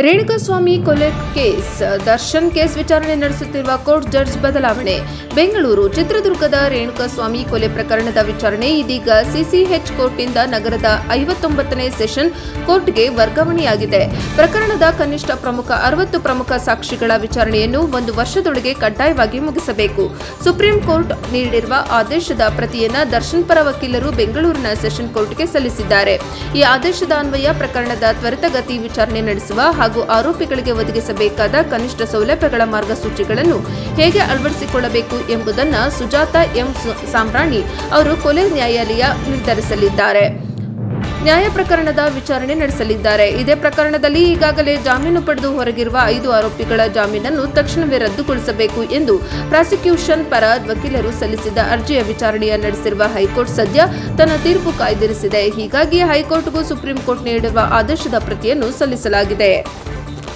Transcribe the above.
ರೇಣುಕಾಸ್ವಾಮಿ ಕೊಲೆ case, Darshan case ವಿಚಾರಣೆ ನಡೆಸುತ್ತಿರುವ ಕೋರ್ಟ್ ಜಡ್ಜ್ ಬದಲಾವಣೆ. ಬೆಂಗಳೂರು ಚಿತ್ರದುರ್ಗದ ರೇಣುಕಾಸ್ವಾಮಿ ಕೊಲೆ ಪ್ರಕರಣದ ವಿಚಾರಣೆ ಇದೀಗ ಸಿಸಿಎಚ್ ಕೋರ್ಟ್ನಿಂದ ನಗರದ 59ನೇ ಸೆಷನ್ ಕೋರ್ಟ್ಗೆ ವರ್ಗಾವಣೆಯಾಗಿದೆ. ಪ್ರಕರಣದ ಕನಿಷ್ಠ 60 ಪ್ರಮುಖ ಸಾಕ್ಷಿಗಳ ವಿಚಾರಣೆಯನ್ನು 1 ವರ್ಷದೊಳಗೆ ಕಡ್ಡಾಯವಾಗಿ ಮುಗಿಸಬೇಕು. ಸುಪ್ರೀಂ ಕೋರ್ಟ್ ನೀಡಿರುವ ಆದೇಶದ ಪ್ರತಿಯನ್ನ ದರ್ಶನ್ ಪರ ವಕೀಲರು ಬೆಂಗಳೂರಿನ ಸೆಷನ್ ಕೋರ್ಟ್ಗೆ ಸಲ್ಲಿಸಿದ್ದಾರೆ. ಈ ಆದೇಶದ ಅನ್ವಯ ಪ್ರಕರಣದ ತ್ವರಿತಗತಿ ವಿಚಾರಣೆ ನಡೆಸುವ ಹಾಗೂ ಆರೋಪಿಗಳಿಗೆ ಒದಗಿಸಬೇಕಾದ ಕನಿಷ್ಠ ಸೌಲಭ್ಯಗಳ ಮಾರ್ಗಸೂಚಿಗಳನ್ನು ಹೇಗೆ ಅಳವಡಿಸಿಕೊಳ್ಳಬೇಕು ಎಂಬುದನ್ನು ಸುಜಾತಾ ಎಂ ಸಾಂಬ್ರಾಣಿ ಅವರು ಕೊಲೆ ನ್ಯಾಯಾಲಯ ನಿರ್ಧರಿಸಲಿದ್ದಾರೆ. ನ್ಯಾಯ ಪ್ರಕರಣದ ವಿಚಾರಣೆ ನಡೆಸಲಿದ್ದಾರೆ. ಇದೇ ಪ್ರಕರಣದಲ್ಲಿ ಈಗಾಗಲೇ ಜಾಮೀನು ಪಡೆದು ಹೊರಗಿರುವ 5 ಆರೋಪಿಗಳ ಜಾಮೀನನ್ನು ತಕ್ಷಣವೇ ರದ್ದುಗೊಳಿಸಬೇಕು ಎಂದು ಪ್ರಾಸಿಕ್ಯೂಷನ್ ಪರ ವಕೀಲರು ಸಲ್ಲಿಸಿದ ಅರ್ಜಿಯ ವಿಚಾರಣೆಯ ನಡೆಸಿರುವ ಹೈಕೋರ್ಟ್ ಸದ್ಯ ತನ್ನ ತೀರ್ಪು ಕಾಯ್ದಿರಿಸಿದೆ. ಹೀಗಾಗಿ ಹೈಕೋರ್ಟ್ಗೂ ಸುಪ್ರೀಂ ಕೋರ್ಟ್ ನೀಡಿರುವ ಆದೇಶದ ಪ್ರತಿಯನ್ನು ಸಲ್ಲಿಸಲಾಗಿದೆ.